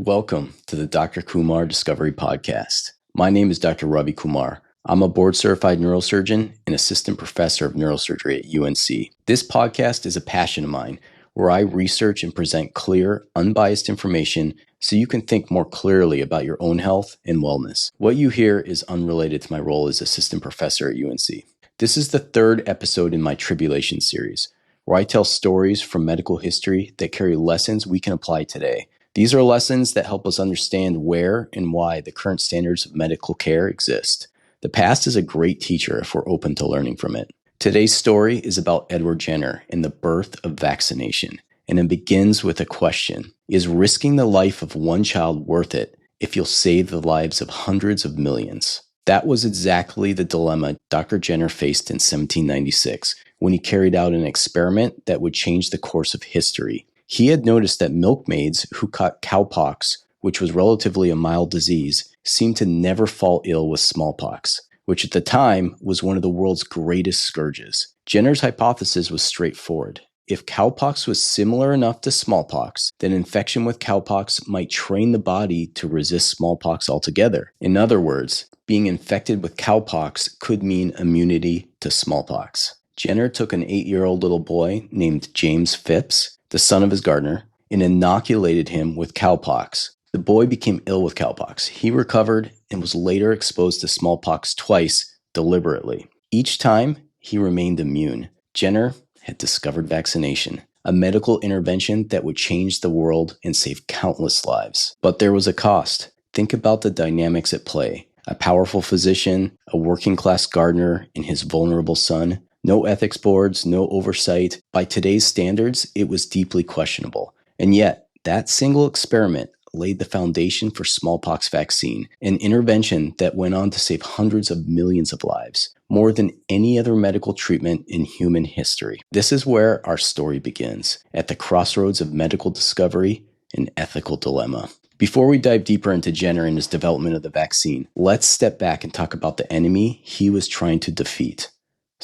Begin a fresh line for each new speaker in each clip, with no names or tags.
Welcome to the Dr. Kumar Discovery Podcast. My name is Dr. Ravi Kumar. I'm a board-certified neurosurgeon and assistant professor of neurosurgery at UNC. This podcast is a passion of mine, where I research and present clear, unbiased information so you can think more clearly about your own health and wellness. What you hear is unrelated to my role as assistant professor at UNC. This is the third episode in my Tribulations series, where I tell stories from medical history that carry lessons we can apply today. These are lessons that help us understand where and why the current standards of medical care exist. The past is a great teacher if we're open to learning from it. Today's story is about Edward Jenner and the birth of vaccination, and it begins with a question. Is risking the life of one child worth it if you'll save the lives of hundreds of millions? That was exactly the dilemma Dr. Jenner faced in 1796 when he carried out an experiment that would change the course of history. He had noticed that milkmaids who caught cowpox, which was relatively a mild disease, seemed to never fall ill with smallpox, which at the time was one of the world's greatest scourges. Jenner's hypothesis was straightforward. If cowpox was similar enough to smallpox, then infection with cowpox might train the body to resist smallpox altogether. In other words, being infected with cowpox could mean immunity to smallpox. Jenner took an 8-year-old little boy named James Phipps, the son of his gardener, and inoculated him with cowpox. The boy became ill with cowpox. He recovered and was later exposed to smallpox twice deliberately. Each time, he remained immune. Jenner had discovered vaccination, a medical intervention that would change the world and save countless lives. But there was a cost. Think about the dynamics at play. A powerful physician, a working-class gardener, and his vulnerable son. No ethics boards, no oversight. By today's standards, it was deeply questionable. And yet, that single experiment laid the foundation for smallpox vaccine, an intervention that went on to save hundreds of millions of lives, more than any other medical treatment in human history. This is where our story begins, at the crossroads of medical discovery and ethical dilemma. Before we dive deeper into Jenner and his development of the vaccine, let's step back and talk about the enemy he was trying to defeat.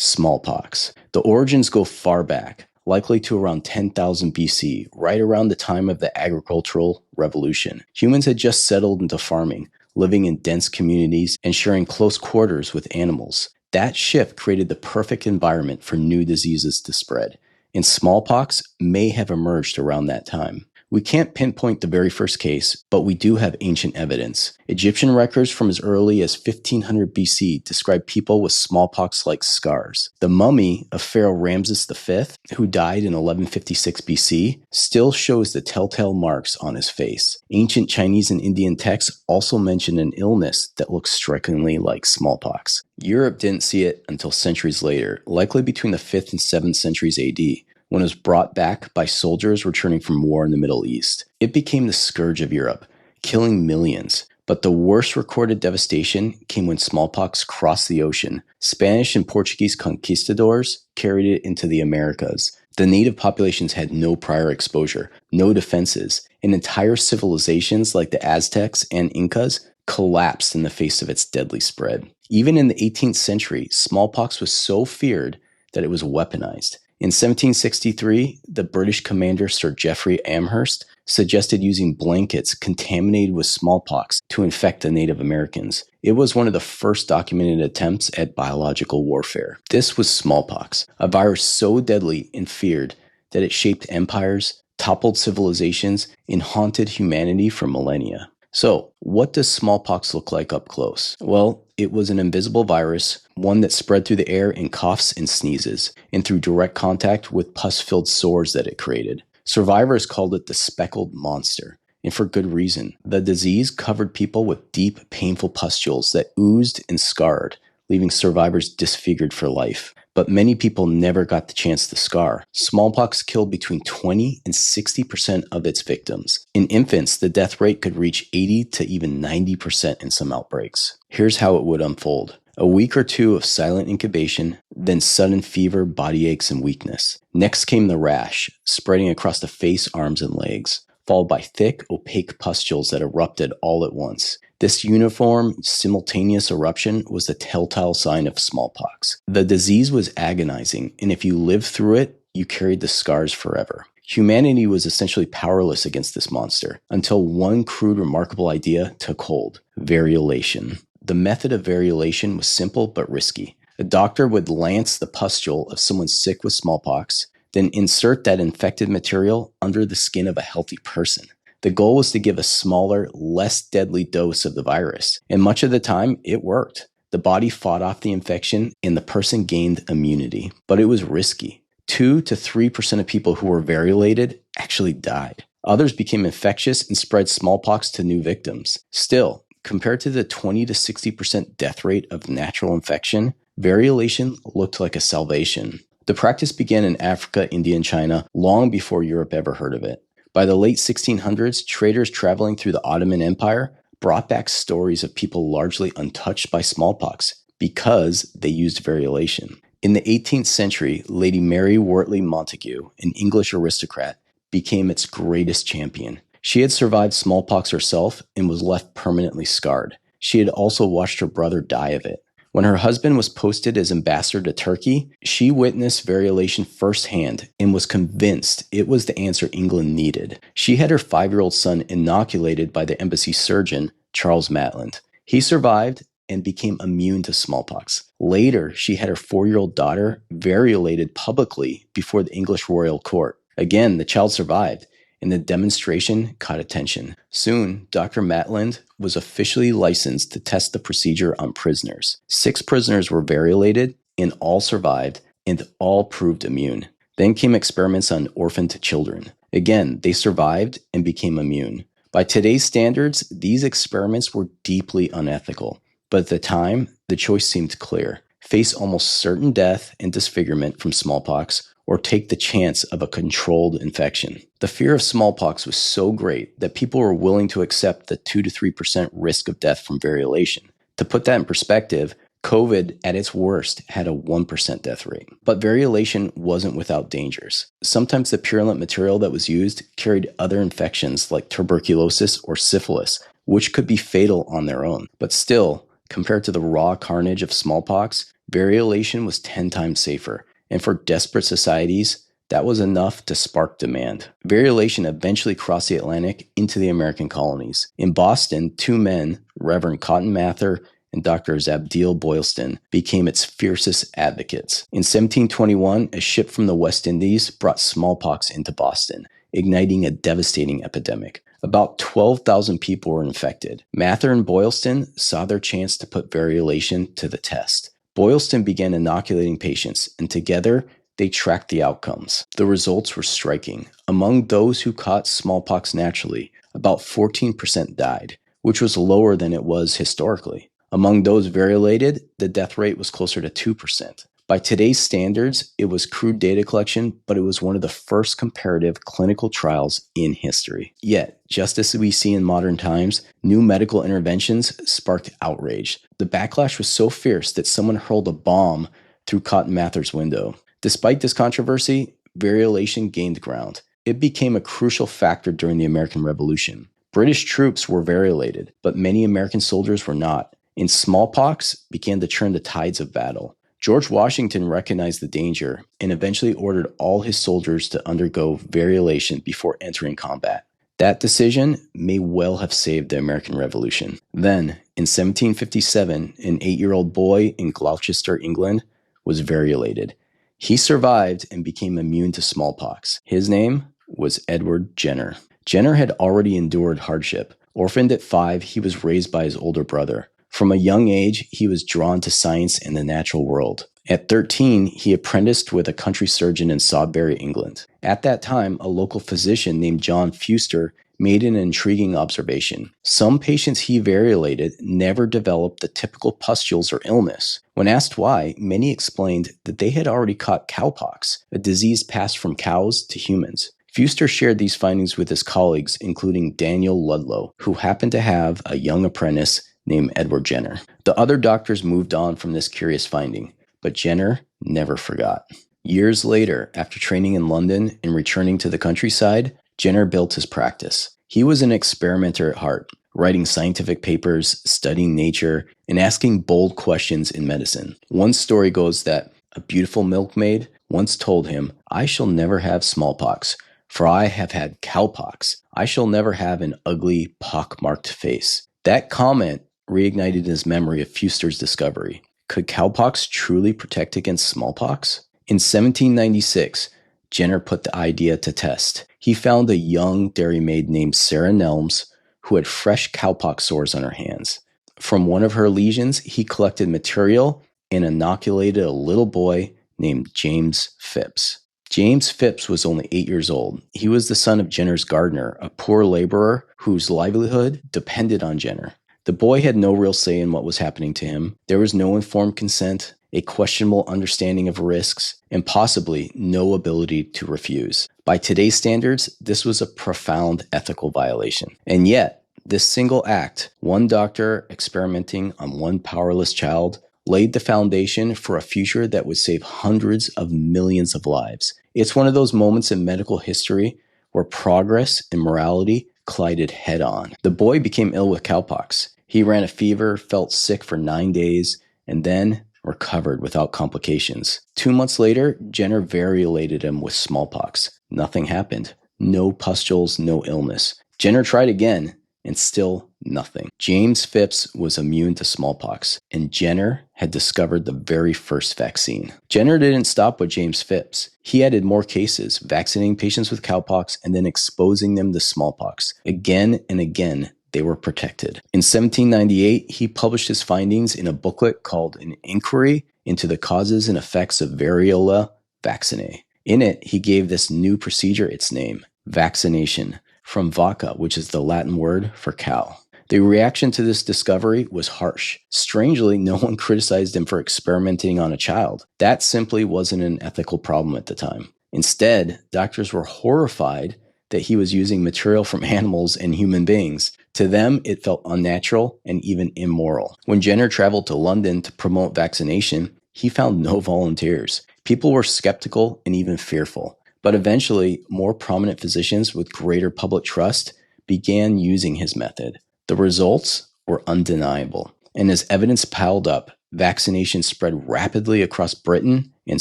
Smallpox. The origins go far back, likely to around 10,000 BC, right around the time of the agricultural revolution. Humans had just settled into farming, living in dense communities and sharing close quarters with animals. That shift created the perfect environment for new diseases to spread, and smallpox may have emerged around that time. We can't pinpoint the very first case, but we do have ancient evidence. Egyptian records from as early as 1500 BC describe people with smallpox-like scars. The mummy of Pharaoh Ramses V, who died in 1156 BC, still shows the telltale marks on his face. Ancient Chinese and Indian texts also mention an illness that looks strikingly like smallpox. Europe didn't see it until centuries later, likely between the 5th and 7th centuries AD. When it was brought back by soldiers returning from war in the Middle East. It became the scourge of Europe, killing millions. But the worst recorded devastation came when smallpox crossed the ocean. Spanish and Portuguese conquistadors carried it into the Americas. The native populations had no prior exposure, no defenses, and entire civilizations like the Aztecs and Incas collapsed in the face of its deadly spread. Even in the 18th century, smallpox was so feared that it was weaponized. In 1763, the British commander Sir Geoffrey Amherst suggested using blankets contaminated with smallpox to infect the Native Americans. It was one of the first documented attempts at biological warfare. This was smallpox, a virus so deadly and feared that it shaped empires, toppled civilizations, and haunted humanity for millennia. So, what does smallpox look like up close? Well, it was an invisible virus, one that spread through the air in coughs and sneezes, and through direct contact with pus-filled sores that it created. Survivors called it the speckled monster, and for good reason. The disease covered people with deep, painful pustules that oozed and scarred, leaving survivors disfigured for life. But many people never got the chance to scar. Smallpox killed between 20 and 60% of its victims. In infants, the death rate could reach 80 to even 90% in some outbreaks. Here's how it would unfold. A week or two of silent incubation, then sudden fever, body aches, and weakness. Next came the rash, spreading across the face, arms, and legs, followed by thick, opaque pustules that erupted all at once. This uniform, simultaneous eruption was the telltale sign of smallpox. The disease was agonizing, and if you lived through it, you carried the scars forever. Humanity was essentially powerless against this monster until one crude, remarkable idea took hold: variolation. The method of variolation was simple but risky. A doctor would lance the pustule of someone sick with smallpox, then insert that infected material under the skin of a healthy person. The goal was to give a smaller, less deadly dose of the virus, and much of the time, it worked. The body fought off the infection, and the person gained immunity. But it was risky. 2 to 3% of people who were variolated actually died. Others became infectious and spread smallpox to new victims. Still, compared to the 20 to 60% death rate of natural infection, variolation looked like a salvation. The practice began in Africa, India, and China long before Europe ever heard of it. By the late 1600s, traders traveling through the Ottoman Empire brought back stories of people largely untouched by smallpox because they used variolation. In the 18th century, Lady Mary Wortley Montague, an English aristocrat, became its greatest champion. She had survived smallpox herself and was left permanently scarred. She had also watched her brother die of it. When her husband was posted as ambassador to Turkey, she witnessed variolation firsthand and was convinced it was the answer England needed. She had her 5-year-old son inoculated by the embassy surgeon, Charles Maitland. He survived and became immune to smallpox. Later, she had her 4-year-old daughter variolated publicly before the English royal court. Again, the child survived, and the demonstration caught attention. Soon, Dr. Maitland was officially licensed to test the procedure on prisoners. 6 prisoners were variolated, and all survived, and all proved immune. Then came experiments on orphaned children. Again, they survived and became immune. By today's standards, these experiments were deeply unethical. But at the time, the choice seemed clear: face almost certain death and disfigurement from smallpox, or take the chance of a controlled infection. The fear of smallpox was so great that people were willing to accept the 2 to 3% risk of death from variolation. To put that in perspective, COVID at its worst had a 1% death rate. But variolation wasn't without dangers. Sometimes the purulent material that was used carried other infections like tuberculosis or syphilis, which could be fatal on their own. But still, compared to the raw carnage of smallpox, variolation was 10 times safer. And for desperate societies, that was enough to spark demand. Variolation eventually crossed the Atlantic into the American colonies. In Boston, 2 men, Reverend Cotton Mather and Dr. Zabdiel Boylston, became its fiercest advocates. In 1721, a ship from the West Indies brought smallpox into Boston, igniting a devastating epidemic. About 12,000 people were infected. Mather and Boylston saw their chance to put variolation to the test. Boylston began inoculating patients, and together, they tracked the outcomes. The results were striking. Among those who caught smallpox naturally, about 14% died, which was lower than it was historically. Among those variolated, the death rate was closer to 2%. By today's standards, it was crude data collection, but it was one of the first comparative clinical trials in history. Yet, just as we see in modern times, new medical interventions sparked outrage. The backlash was so fierce that someone hurled a bomb through Cotton Mather's window. Despite this controversy, variolation gained ground. It became a crucial factor during the American Revolution. British troops were variolated, but many American soldiers were not. And smallpox began to turn the tides of battle. George Washington recognized the danger and eventually ordered all his soldiers to undergo variolation before entering combat. That decision may well have saved the American Revolution. Then, in 1757, an 8-year-old boy in Gloucester, England, was variolated. He survived and became immune to smallpox. His name was Edward Jenner. Jenner had already endured hardship. Orphaned at 5, he was raised by his older brother. From a young age, he was drawn to science and the natural world. At 13, he apprenticed with a country surgeon in Sodbury, England. At that time, a local physician named John Fuster made an intriguing observation. Some patients he variolated never developed the typical pustules or illness. When asked why, many explained that they had already caught cowpox, a disease passed from cows to humans. Fuster shared these findings with his colleagues, including Daniel Ludlow, who happened to have a young apprentice named Edward Jenner. The other doctors moved on from this curious finding, but Jenner never forgot. Years later, after training in London and returning to the countryside, Jenner built his practice. He was an experimenter at heart, writing scientific papers, studying nature, and asking bold questions in medicine. One story goes that a beautiful milkmaid once told him, "I shall never have smallpox, for I have had cowpox. I shall never have an ugly, pock-marked face. That comment reignited in his memory of Fuster's discovery. Could cowpox truly protect against smallpox? In 1796, Jenner put the idea to test. He found a young dairymaid named Sarah Nelms who had fresh cowpox sores on her hands. From one of her lesions, he collected material and inoculated a little boy named James Phipps. James Phipps was only 8 years old. He was the son of Jenner's gardener, a poor laborer whose livelihood depended on Jenner. The boy had no real say in what was happening to him. There was no informed consent, a questionable understanding of risks, and possibly no ability to refuse. By today's standards, this was a profound ethical violation. And yet, this single act, one doctor experimenting on one powerless child, laid the foundation for a future that would save hundreds of millions of lives. It's one of those moments in medical history where progress and morality collided head on. The boy became ill with cowpox. He ran a fever, felt sick for 9 days, and then recovered without complications. 2 months later, Jenner variolated him with smallpox. Nothing happened. No pustules, no illness. Jenner tried again, and still nothing. James Phipps was immune to smallpox, and Jenner had discovered the very first vaccine. Jenner didn't stop with James Phipps. He added more cases, vaccinating patients with cowpox and then exposing them to smallpox. Again and again, they were protected. In 1798, he published his findings in a booklet called An Inquiry into the Causes and Effects of Variola Vaccinae. In it, he gave this new procedure its name, vaccination, from vacca, which is the Latin word for cow. The reaction to this discovery was harsh. Strangely, no one criticized him for experimenting on a child. That simply wasn't an ethical problem at the time. Instead, doctors were horrified that he was using material from animals and human beings. To them, it felt unnatural and even immoral. When Jenner traveled to London to promote vaccination, he found no volunteers. People were skeptical and even fearful. But eventually, more prominent physicians with greater public trust began using his method. The results were undeniable. And as evidence piled up, vaccination spread rapidly across Britain and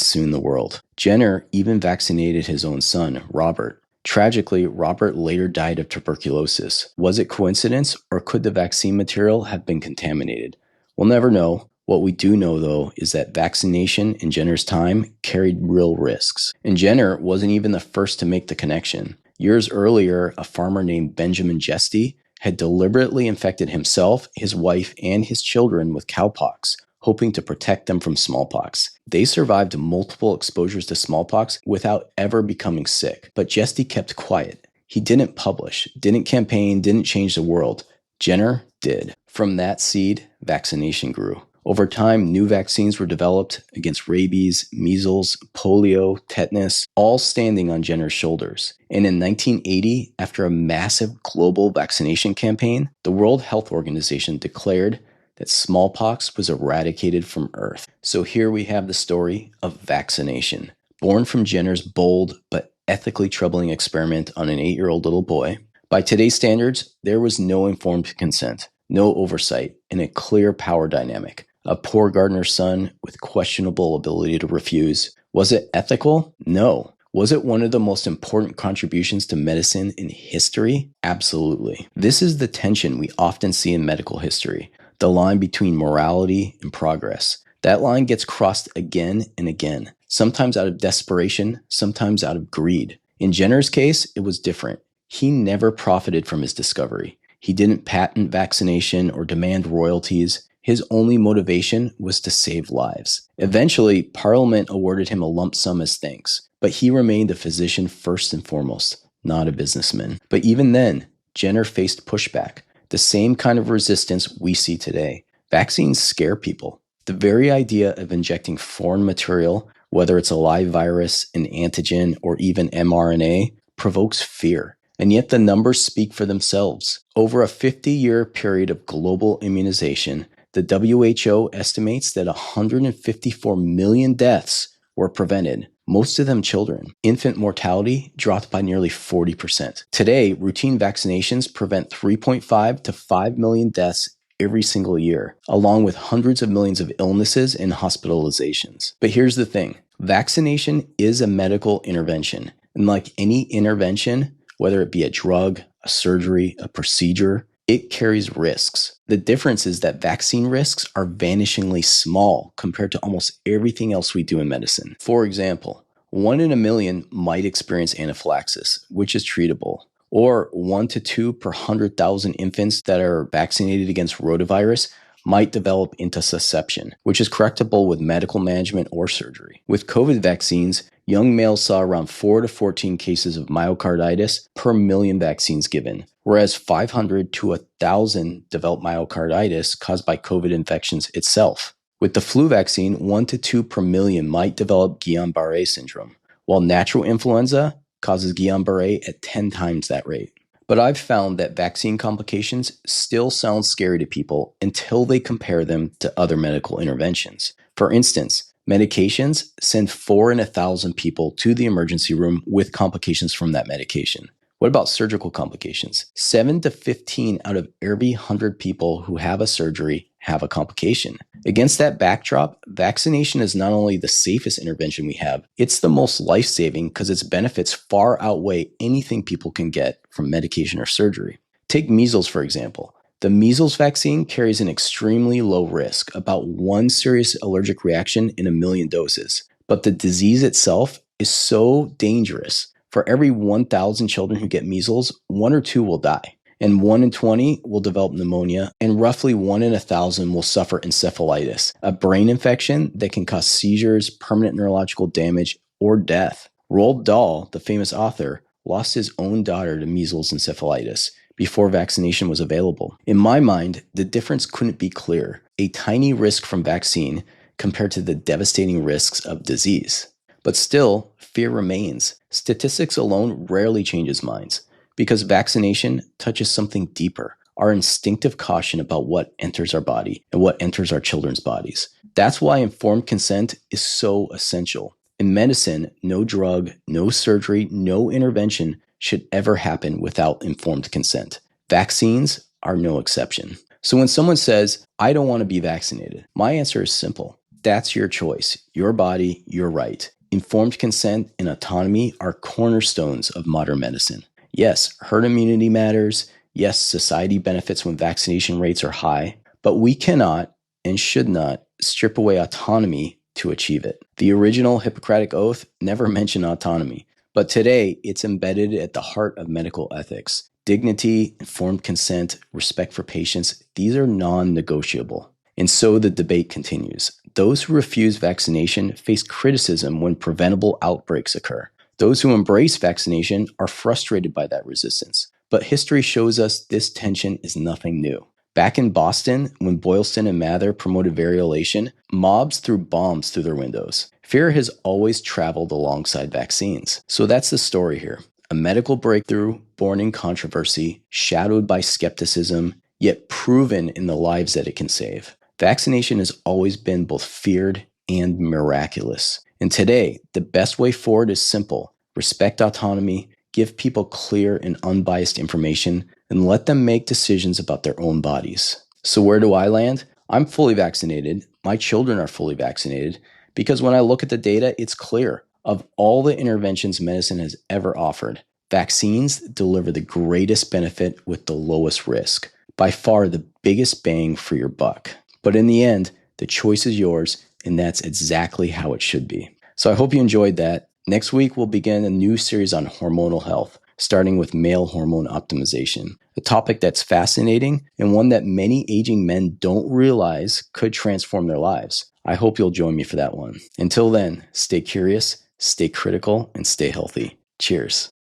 soon the world. Jenner even vaccinated his own son, Robert. Tragically, Robert later died of tuberculosis. Was it coincidence, or could the vaccine material have been contaminated? We'll never know. What we do know, though, is that vaccination in Jenner's time carried real risks. And Jenner wasn't even the first to make the connection. Years earlier, a farmer named Benjamin Jesty had deliberately infected himself, his wife, and his children with cowpox, hoping to protect them from smallpox. They survived multiple exposures to smallpox without ever becoming sick. But Jesty kept quiet. He didn't publish, didn't campaign, didn't change the world. Jenner did. From that seed, vaccination grew. Over time, new vaccines were developed against rabies, measles, polio, tetanus, all standing on Jenner's shoulders. And in 1980, after a massive global vaccination campaign, the World Health Organization declared that smallpox was eradicated from Earth. So here we have the story of vaccination. Born from Jenner's bold but ethically troubling experiment on an 8-year-old little boy, by today's standards, there was no informed consent, no oversight, and a clear power dynamic. A poor gardener's son with questionable ability to refuse. Was it ethical? No. Was it one of the most important contributions to medicine in history? Absolutely. This is the tension we often see in medical history, the line between morality and progress. That line gets crossed again and again, sometimes out of desperation, sometimes out of greed. In Jenner's case, it was different. He never profited from his discovery. He didn't patent vaccination or demand royalties. His only motivation was to save lives. Eventually, Parliament awarded him a lump sum as thanks, but he remained a physician first and foremost, not a businessman. But even then, Jenner faced pushback, the same kind of resistance we see today. Vaccines scare people. The very idea of injecting foreign material, whether it's a live virus, an antigen, or even mRNA, provokes fear. And yet the numbers speak for themselves. Over a 50-year period of global immunization, the WHO estimates that 154 million deaths were prevented, most of them children. Infant mortality dropped by nearly 40%. Today, routine vaccinations prevent 3.5 to 5 million deaths every single year, along with hundreds of millions of illnesses and hospitalizations. But here's the thing. Vaccination is a medical intervention, And like any intervention, whether it be a drug, a surgery, a procedure, it carries risks. The difference is that vaccine risks are vanishingly small compared to almost everything else we do in medicine. For example, 1 in a million might experience anaphylaxis, which is treatable, or 1 to 2 per 100,000 infants that are vaccinated against rotavirus might develop intussusception, which is correctable with medical management or surgery. With COVID vaccines, young males saw around 4 to 14 cases of myocarditis per million vaccines given, whereas 500 to 1,000 developed myocarditis caused by COVID infections itself. With the flu vaccine, 1 to 2 per million might develop Guillain-Barré syndrome, while natural influenza causes Guillain-Barré at 10 times that rate. But I've found that vaccine complications still sound scary to people until they compare them to other medical interventions. For instance, medications send 4 in 1,000 people to the emergency room with complications from that medication. What about surgical complications? 7 to 15 out of every 100 people who have a surgery have a complication. Against that backdrop, vaccination is not only the safest intervention we have, it's the most life-saving because its benefits far outweigh anything people can get from medication or surgery. Take measles, for example. The measles vaccine carries an extremely low risk, about 1 serious allergic reaction in a million doses. But the disease itself is so dangerous. For every 1,000 children who get measles, 1 or 2 will die. And 1 in 20 will develop pneumonia, and roughly 1 in 1,000 will suffer encephalitis, a brain infection that can cause seizures, permanent neurological damage, or death. Roald Dahl, the famous author, lost his own daughter to measles encephalitis before vaccination was available. In my mind, the difference couldn't be clearer. A tiny risk from vaccine compared to the devastating risks of disease. But still, fear remains. Statistics alone rarely changes minds, because vaccination touches something deeper, our instinctive caution about what enters our body and what enters our children's bodies. That's why informed consent is so essential. In medicine, no drug, no surgery, no intervention should ever happen without informed consent. Vaccines are no exception. So when someone says, "I don't want to be vaccinated," my answer is simple. That's your choice, your body, your right. Informed consent and autonomy are cornerstones of modern medicine. Yes, herd immunity matters. Yes, society benefits when vaccination rates are high, but we cannot and should not strip away autonomy to achieve it. The original Hippocratic Oath never mentioned autonomy, but today it's embedded at the heart of medical ethics. Dignity, informed consent, respect for patients, these are non-negotiable. And so the debate continues. Those who refuse vaccination face criticism when preventable outbreaks occur. Those who embrace vaccination are frustrated by that resistance. But history shows us this tension is nothing new. Back in Boston, when Boylston and Mather promoted variolation, mobs threw bombs through their windows. Fear has always traveled alongside vaccines. So that's the story here. A medical breakthrough born in controversy, shadowed by skepticism, yet proven in the lives that it can save. Vaccination has always been both feared and miraculous. And today, the best way forward is simple. Respect autonomy, give people clear and unbiased information, and let them make decisions about their own bodies. So where do I land? I'm fully vaccinated. My children are fully vaccinated because when I look at the data, it's clear. Of all the interventions medicine has ever offered, vaccines deliver the greatest benefit with the lowest risk. By far the biggest bang for your buck. But in the end, the choice is yours, and that's exactly how it should be. So I hope you enjoyed that. Next week, we'll begin a new series on hormonal health, starting with male hormone optimization, a topic that's fascinating and one that many aging men don't realize could transform their lives. I hope you'll join me for that one. Until then, stay curious, stay critical, and stay healthy. Cheers.